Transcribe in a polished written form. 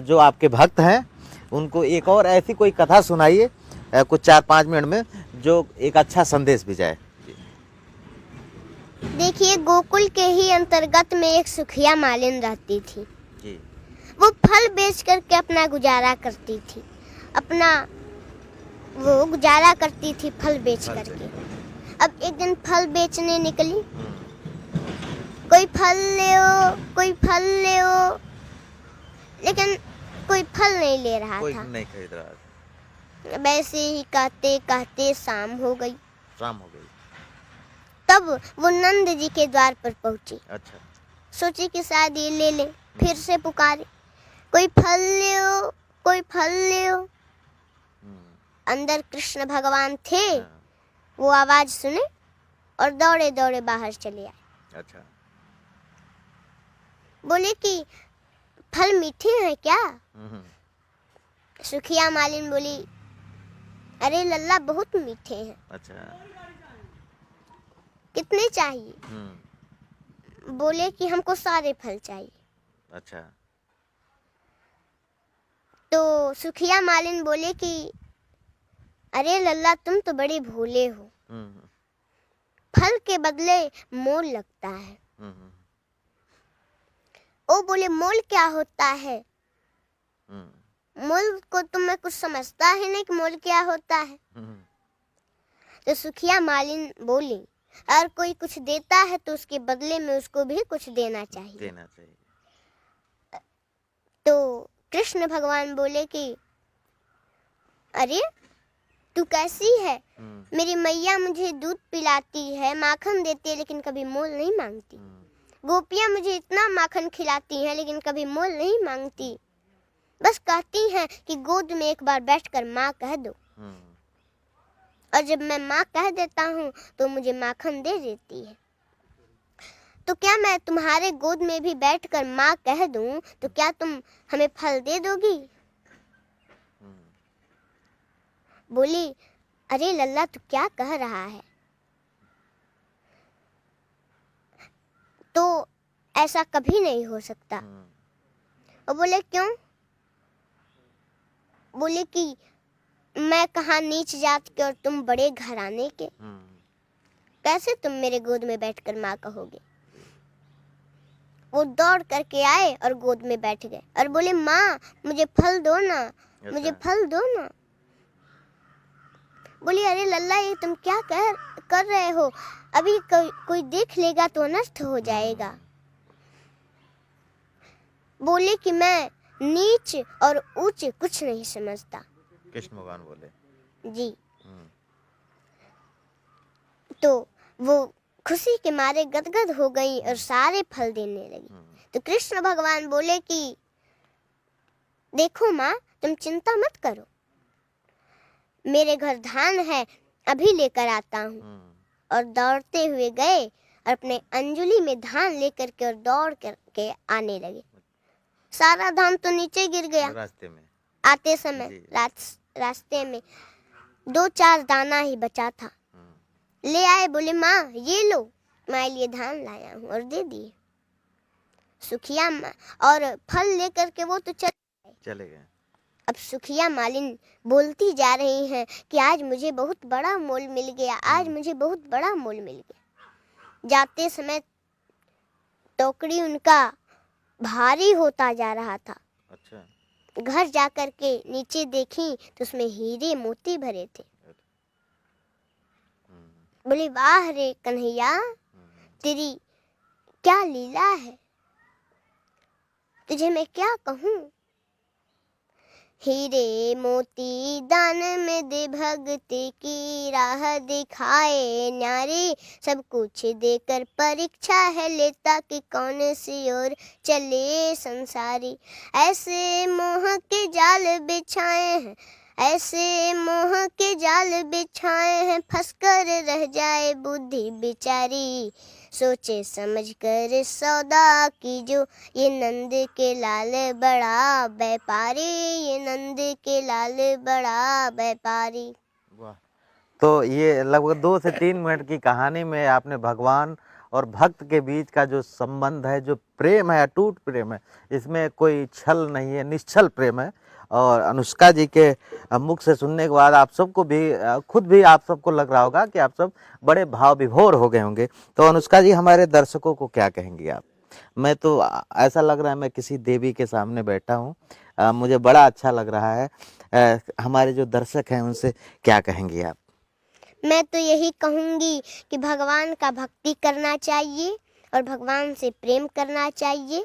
जो आपके भक्त हैं उनको एक और ऐसी कोई कथा सुनाइए कुछ 4-5 मिनट में जो एक अच्छा संदेश भी जाए। देखिए, गोकुल के ही अंतर्गत में एक सुखिया मालिन रहती थी जी। वो फल बेच करके अपना गुजारा करती थी, वो गुजारा करती थी फल बेच करके। अब एक दिन फल बेचने निकली, कोई फल ले ओ, लेकिन कोई फल नहीं ले रहा कोई था, नहीं खरीद रहा था। वैसे ही कहते कहते शाम हो गई। तब वो नंद जी के द्वार पर पहुंची। अच्छा। सोची कि शायद ये ले ले, फिर से पुकारे, कोई फल ले ओ। अंदर कृष्ण भगवान थे, वो आवाज सुने और दौड़े दौड़े बाहर चले आए। अच्छा। बोले कि फल मीठे हैं क्या? सुखिया मालिन बोली, अरे लल्ला बहुत मीठे हैं। अच्छा। कितने चाहिए? बोले कि हमको सारे फल चाहिए। अच्छा। तो सुखिया मालिन बोले कि अरे लल्ला तुम तो बड़े भोले हो, फल के बदले मोल लगता है। ओ बोले मोल क्या होता है? मोल को तुम्हें कुछ समझता है नहीं कि मोल क्या होता है? तो सुखिया मालिन बोली, अगर कोई कुछ देता है तो उसके बदले में उसको भी कुछ देना चाहिए। तो कृष्ण भगवान बोले कि अरे तू कैसी है? मेरी मैया मुझे दूध पिलाती है, माखन देती है, लेकिन कभी मोल नहीं मांगती। गोपियां मुझे इतना माखन खिलाती हैं लेकिन कभी मोल नहीं मांगती, बस कहती हैं कि गोद में एक बार बैठकर माँ कह दो, और जब मैं माँ कह देता हूँ तो मुझे माखन दे देती है। तो क्या मैं तुम्हारे गोद में भी बैठकर माँ कह दूं तो क्या तुम हमें फल दे दोगी? बोली, अरे लल्ला तू क्या कह रहा है? तो ऐसा कभी नहीं हो सकता। और बोले क्यों? बोले कि मैं कहाँ नीच जात के और तुम बड़े घराने के, कैसे तुम मेरे गोद में बैठकर माँ कहोगे? वो दौड़ करके आए और गोद में बैठ गए और बोले, माँ मुझे फल दो ना, मुझे फल दो ना। बोली, अरे लल्ला ये तुम क्या कर रहे हो? अभी कोई देख लेगा तो नष्ट हो जाएगा। बोले कि मैं नीच और ऊंच कुछ नहीं समझता। कृष्ण भगवान बोले जी। तो वो खुशी के मारे गदगद हो गई और सारे फल देने लगी। तो कृष्ण भगवान बोले कि देखो माँ, तुम चिंता मत करो, मेरे घर धान है, अभी लेकर आता हूँ। और दौड़ते हुए गए और अपने अंजुली में धान लेकर के और दौड़ करके आने लगे। सारा धान तो नीचे गिर गया रास्ते में आते समय। रास्ते में 2-4 दाना ही बचा था। ले आए, बोले माँ ये लो, मैं लिए धान लाया हूँ, और दे दिए। सुखिया और फल लेकर के वो तो चले गए। अब सुखिया मालिन बोलती जा रही हैं कि आज मुझे बहुत बड़ा मोल मिल गया, आज मुझे बहुत बड़ा मोल मिल गया। जाते समय टोकरी उनका भारी होता जा रहा था। अच्छा। घर जाकर के नीचे देखी तो उसमें हीरे मोती भरे थे। बोली, वाह रे कन्हैया, तेरी क्या लीला है, तुझे मैं क्या कहूँ। हीरे मोती दान में दे भक्ति की राह दिखाए न्यारे, सब कुछ देकर परीक्षा है लेता कि कौन सी ओर चले संसारी। ऐसे मोह के जाल बिछाए हैं, ऐसे मोह के जाल बिछाए हैं, फंसकर रह जाए बुद्धि बिचारी। सोचे समझ कर सौदा कीजो, ये नंद के लाल बड़ा व्यापारी, ये नंद के लाल बड़ा व्यापारी। वाह। तो ये लगभग 2 से 3 मिनट की कहानी में आपने भगवान और भक्त के बीच का जो संबंध है, जो प्रेम है, अटूट प्रेम है, इसमें कोई छल नहीं है, निश्छल प्रेम है। और अनुष्का जी के मुख से सुनने के बाद आप सबको भी खुद भी आप सबको लग रहा होगा कि आप सब बड़े भाव विभोर हो गए होंगे। तो अनुष्का जी, हमारे दर्शकों को क्या कहेंगी आप? मैं तो ऐसा लग रहा है मैं किसी देवी के सामने बैठा हूँ। मुझे बड़ा अच्छा लग रहा है। हमारे जो दर्शक हैं उनसे क्या कहेंगी आप? मैं तो यही कहूँगी कि भगवान का भक्ति करना चाहिए और भगवान से प्रेम करना चाहिए।